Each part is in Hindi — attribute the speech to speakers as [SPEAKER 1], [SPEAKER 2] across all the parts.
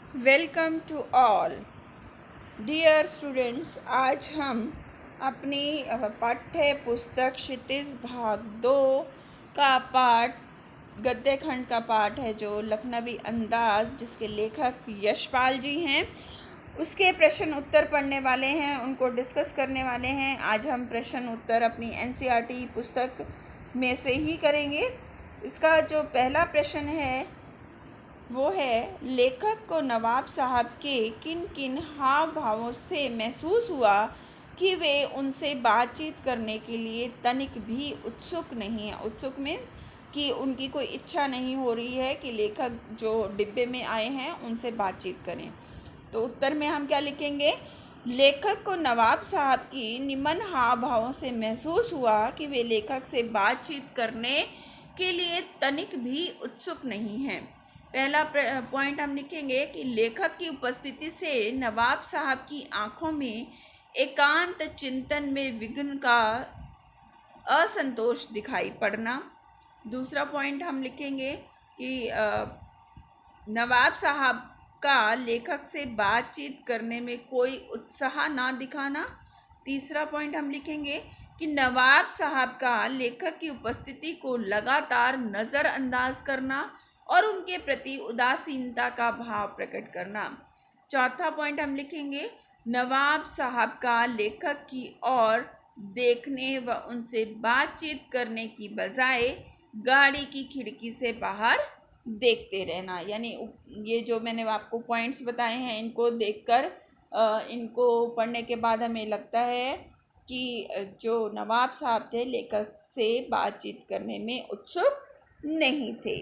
[SPEAKER 1] Welcome to all dear students. आज हम अपनी पाठ्य पुस्तक क्षितिज भाग 2 का पाठ गद्य खंड का पाठ है जो लखनवी अंदाज, जिसके लेखक यशपाल जी हैं, उसके प्रश्न उत्तर पढ़ने वाले हैं, उनको डिस्कस करने वाले हैं। आज हम प्रश्न उत्तर अपनी एनसीईआरटी पुस्तक में से ही करेंगे। इसका जो पहला प्रश्न है वो है, लेखक को नवाब साहब के किन किन हाव भावों से महसूस हुआ कि वे उनसे बातचीत करने के लिए तनिक भी उत्सुक नहीं है। उत्सुक मीन्स कि उनकी कोई इच्छा नहीं हो रही है कि लेखक जो डिब्बे में आए हैं उनसे बातचीत करें। तो उत्तर में हम क्या लिखेंगे? लेखक को नवाब साहब की निम्न हाव भावों से महसूस हुआ कि वे लेखक से बातचीत करने के लिए तनिक भी उत्सुक नहीं हैं। पहला पॉइंट हम लिखेंगे कि लेखक की उपस्थिति से नवाब साहब की आंखों में एकांत चिंतन में विघ्न का असंतोष दिखाई पड़ना। दूसरा पॉइंट हम लिखेंगे कि नवाब साहब का लेखक से बातचीत करने में कोई उत्साह ना दिखाना। तीसरा पॉइंट हम लिखेंगे कि नवाब साहब का लेखक की उपस्थिति को लगातार नज़रअंदाज करना और उनके प्रति उदासीनता का भाव प्रकट करना। चौथा पॉइंट हम लिखेंगे, नवाब साहब का लेखक की ओर देखने व उनसे बातचीत करने की बजाय गाड़ी की खिड़की से बाहर देखते रहना। यानी ये जो मैंने आपको पॉइंट्स बताए हैं, इनको देखकर इनको पढ़ने के बाद हमें लगता है कि जो नवाब साहब थे लेखक से बातचीत करने में उत्सुक नहीं थे।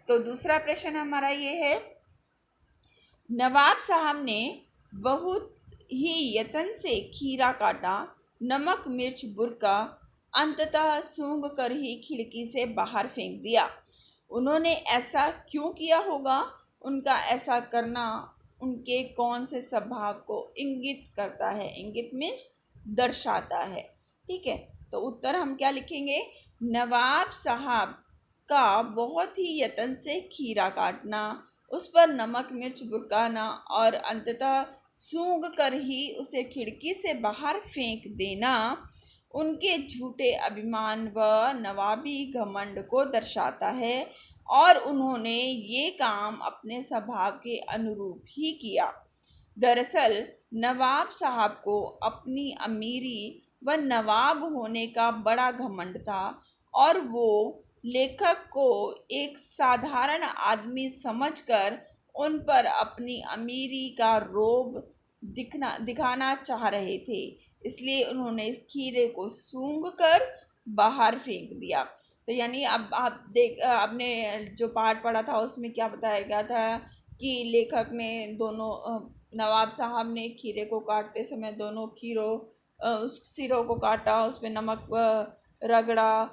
[SPEAKER 1] तो दूसरा प्रश्न हमारा ये है, नवाब साहब ने बहुत ही यत्न से खीरा काटा, नमक मिर्च बुरका, अंततः सूंघ कर ही खिड़की से बाहर फेंक दिया। उन्होंने ऐसा क्यों किया होगा? उनका ऐसा करना उनके कौन से स्वभाव को इंगित करता है? इंगित मीन्स दर्शाता है। ठीक है, तो उत्तर हम क्या लिखेंगे? नवाब साहब का बहुत ही यत्न से खीरा काटना, उस पर नमक मिर्च बुरकाना और अंततः सूंघ कर ही उसे खिड़की से बाहर फेंक देना उनके झूठे अभिमान व नवाबी घमंड को दर्शाता है और उन्होंने ये काम अपने स्वभाव के अनुरूप ही किया। दरअसल नवाब साहब को अपनी अमीरी व नवाब होने का बड़ा घमंड था और वो लेखक को एक साधारण आदमी समझकर उन पर अपनी अमीरी का रोब दिखाना चाह रहे थे। इसलिए उन्होंने खीरे को सूंघ कर बाहर फेंक दिया। तो यानी अब आपने जो पाठ पढ़ा था उसमें क्या बताया गया था कि लेखक ने दोनों नवाब साहब ने खीरे को काटते समय दोनों उस सिरों को काटा, उस पर नमक रगड़ा,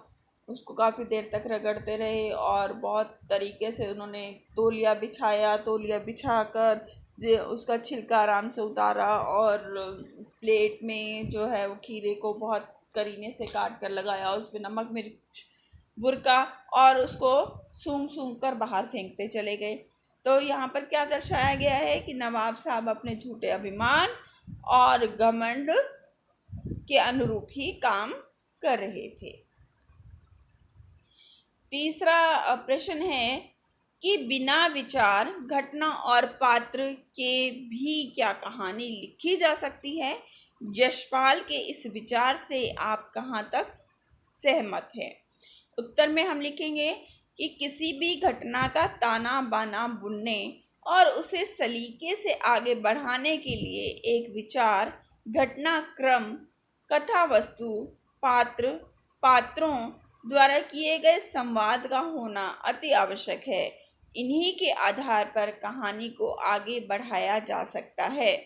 [SPEAKER 1] उसको काफ़ी देर तक रगड़ते रहे और बहुत तरीके से उन्होंने तौलिया बिछा कर उसका छिलका आराम से उतारा और प्लेट में जो है वो खीरे को बहुत करीने से काट कर लगाया, उस पर नमक मिर्च बुरका और उसको सूंघ सूंघ कर बाहर फेंकते चले गए। तो यहाँ पर क्या दर्शाया गया है कि नवाब साहब अपने झूठे अभिमान और घमंड के अनुरूप ही काम कर रहे थे। तीसरा प्रश्न है कि बिना विचार, घटना और पात्र के भी क्या कहानी लिखी जा सकती है? यशपाल के इस विचार से आप कहाँ तक सहमत हैं? उत्तर में हम लिखेंगे कि किसी भी घटना का ताना बाना बुनने और उसे सलीके से आगे बढ़ाने के लिए एक विचार, घटनाक्रम, कथा वस्तु, पात्रों द्वारा किए गए संवाद का होना अति आवश्यक है। इन्हीं के आधार पर कहानी को आगे बढ़ाया जा सकता है।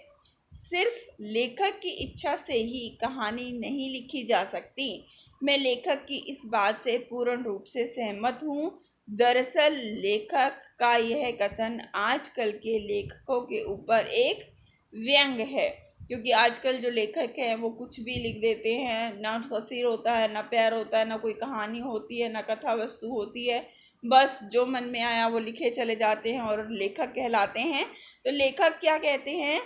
[SPEAKER 1] सिर्फ लेखक की इच्छा से ही कहानी नहीं लिखी जा सकती। मैं लेखक की इस बात से पूर्ण रूप से सहमत हूँ। दरअसल लेखक का यह कथन आजकल के लेखकों के ऊपर एक व्यंग है, क्योंकि आजकल जो लेखक हैं वो कुछ भी लिख देते हैं, ना उसका सिर होता है, ना पैर होता है, ना कोई कहानी होती है, ना कथा वस्तु होती है। बस जो मन में आया वो लिखे चले जाते हैं और लेखक कहलाते हैं। तो लेखक क्या कहते हैं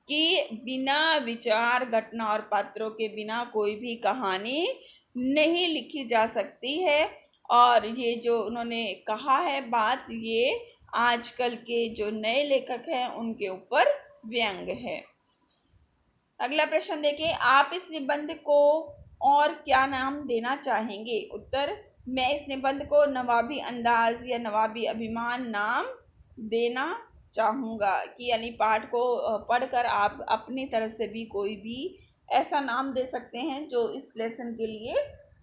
[SPEAKER 1] कि बिना विचार, घटना और पात्रों के बिना कोई भी कहानी नहीं लिखी जा सकती है। और ये जो उन्होंने कहा है बात, ये आजकल के जो नए लेखक हैं उनके ऊपर व्यंग है। अगला प्रश्न देखिए, आप इस निबंध को और क्या नाम देना चाहेंगे? उत्तर, मैं इस निबंध को नवाबी अंदाज या नवाबी अभिमान नाम देना चाहूँगा। कि यानी पाठ को पढ़कर आप अपनी तरफ से भी कोई भी ऐसा नाम दे सकते हैं जो इस लेसन के लिए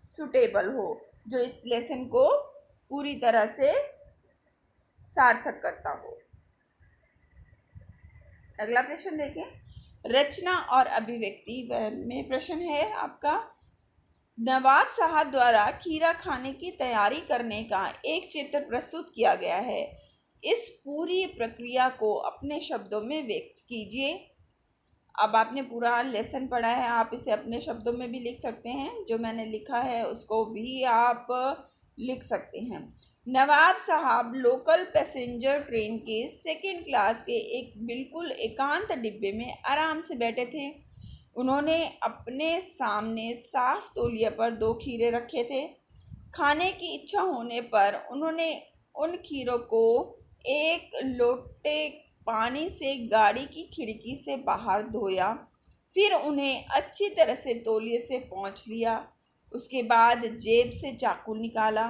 [SPEAKER 1] सुटेबल हो, जो इस लेसन को पूरी तरह से सार्थक करता हो। अगला प्रश्न देखें, रचना और अभिव्यक्ति में प्रश्न है आपका, नवाब साहब द्वारा खीरा खाने की तैयारी करने का एक चित्र प्रस्तुत किया गया है। इस पूरी प्रक्रिया को अपने शब्दों में व्यक्त कीजिए। अब आपने पूरा लेसन पढ़ा है, आप इसे अपने शब्दों में भी लिख सकते हैं, जो मैंने लिखा है उसको भी आप लिख सकते हैं। नवाब साहब लोकल पैसेंजर ट्रेन के सेकंड क्लास के एक बिल्कुल एकांत डिब्बे में आराम से बैठे थे। उन्होंने अपने सामने साफ तौलिया पर 2 खीरे रखे थे। खाने की इच्छा होने पर उन्होंने उन खीरों को एक लोटे पानी से गाड़ी की खिड़की से बाहर धोया, फिर उन्हें अच्छी तरह से तौलिए से पोंछ लिया। उसके बाद जेब से चाकू निकाला,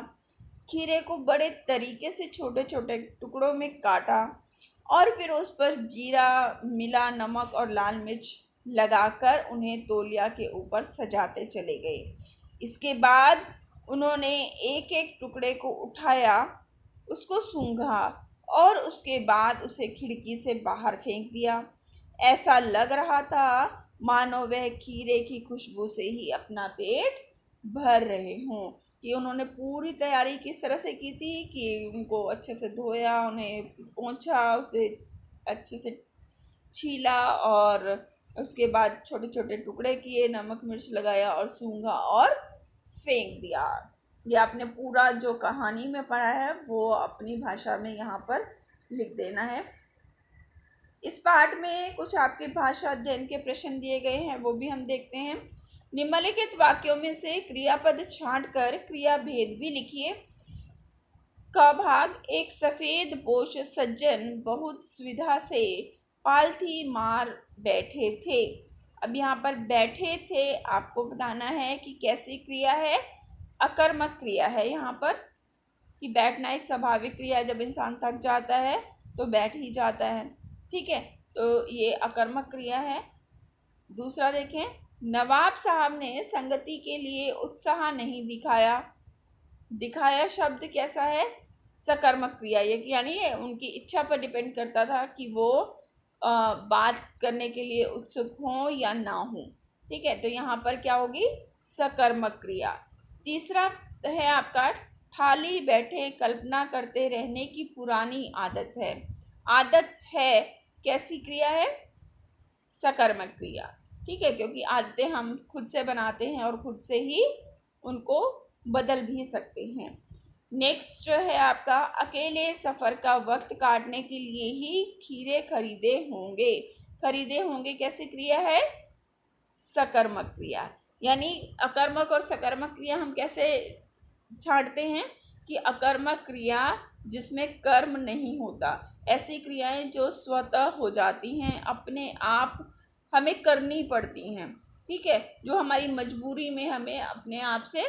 [SPEAKER 1] खीरे को बड़े तरीके से छोटे छोटे टुकड़ों में काटा और फिर उस पर जीरा मिला, नमक और लाल मिर्च लगाकर उन्हें तौलिया के ऊपर सजाते चले गए। इसके बाद उन्होंने एक एक टुकड़े को उठाया, उसको सूंघा और उसके बाद उसे खिड़की से बाहर फेंक दिया। ऐसा लग रहा था मानो वह खीरे की खुशबू से ही अपना पेट भर रहे हों। कि उन्होंने पूरी तैयारी किस तरह से की थी कि उनको अच्छे से धोया, उन्हें पोंछा, उसे अच्छे से छीला और उसके बाद छोटे छोटे टुकड़े किए, नमक मिर्च लगाया और सूंघा और फेंक दिया। ये आपने पूरा जो कहानी में पढ़ा है वो अपनी भाषा में यहाँ पर लिख देना है। इस पाठ में कुछ आपके भाषा अध्ययन के प्रश्न दिए गए हैं, वो भी हम देखते हैं। निम्नलिखित वाक्यों में से क्रियापद छांटकर क्रिया भेद भी लिखिए। का भाग, एक सफ़ेद पोश सज्जन बहुत सुविधा से पालथी मार बैठे थे। अब यहाँ पर बैठे थे आपको बताना है कि कैसी क्रिया है, अकर्मक क्रिया है यहाँ पर। कि बैठना एक स्वाभाविक क्रिया है, जब इंसान थक जाता है तो बैठ ही जाता है। ठीक है, तो ये अकर्मक क्रिया है। दूसरा देखें, नवाब साहब ने संगति के लिए उत्साह नहीं दिखाया। दिखाया शब्द कैसा है, सकर्मक क्रिया। ये यानी उनकी इच्छा पर डिपेंड करता था कि वो बात करने के लिए उत्सुक हों या ना हों। ठीक है, तो यहाँ पर क्या होगी, सकर्मक क्रिया। तीसरा है आपका, खाली बैठे कल्पना करते रहने की पुरानी आदत है। आदत है कैसी क्रिया है, सकर्मक क्रिया। ठीक है, क्योंकि आदतें हम खुद से बनाते हैं और खुद से ही उनको बदल भी सकते हैं। नेक्स्ट है आपका, अकेले सफ़र का वक्त काटने के लिए ही खीरे खरीदे होंगे। खरीदे होंगे कैसी क्रिया है, सकर्मक क्रिया। यानी अकर्मक और सकर्मक क्रिया हम कैसे छांटते हैं कि अकर्मक क्रिया जिसमें कर्म नहीं होता, ऐसी क्रियाएं जो स्वतः हो जाती हैं, अपने आप हमें करनी पड़ती हैं। ठीक है, जो हमारी मजबूरी में हमें अपने आप से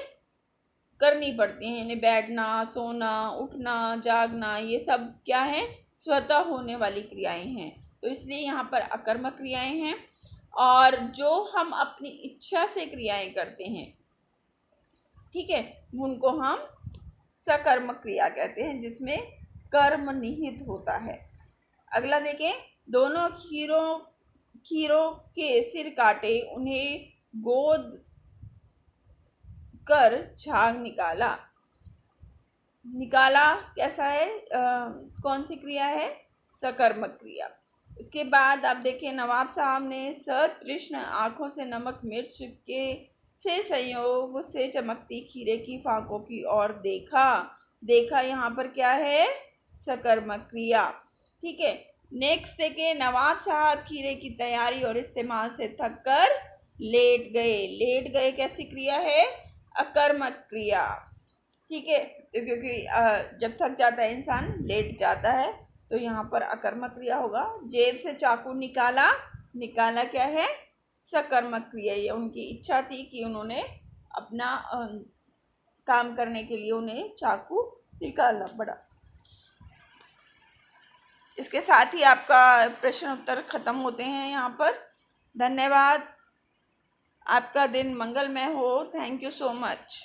[SPEAKER 1] करनी पड़ती हैं। इन्हें बैठना, सोना, उठना, जागना, ये सब क्या है, स्वतः होने वाली क्रियाएं हैं। तो इसलिए यहाँ पर अकर्मक क्रियाएं हैं। और जो हम अपनी इच्छा से क्रियाएं करते हैं, ठीक है, उनको हम सकर्मक क्रिया कहते हैं, जिसमें कर्म निहित होता है। अगला देखें, दोनों खीरों के सिर काटे, उन्हें गोद कर झाग निकाला। निकाला कैसा है, कौन सी क्रिया है, सकर्मक क्रिया। इसके बाद आप देखें, नवाब साहब ने सतृष्ण आँखों से नमक मिर्च के से संयोग से चमकती खीरे की फांकों की ओर देखा। देखा यहाँ पर क्या है, सकर्मक क्रिया। ठीक है, नेक्स्ट देखिए, नवाब साहब खीरे की तैयारी और इस्तेमाल से थक कर लेट गए। लेट गए कैसी क्रिया है, अकर्मक क्रिया। ठीक है, तो क्योंकि जब थक जाता है इंसान, लेट जाता है, तो यहाँ पर अकर्मक क्रिया होगा। जेब से चाकू निकाला, निकाला क्या है, सकर्मक क्रिया। ये उनकी इच्छा थी कि उन्होंने अपना काम करने के लिए उन्हें चाकू निकालना पड़ा। इसके साथ ही आपका प्रश्न उत्तर खत्म होते हैं यहाँ पर। धन्यवाद, आपका दिन मंगलमय हो। Thank you so much.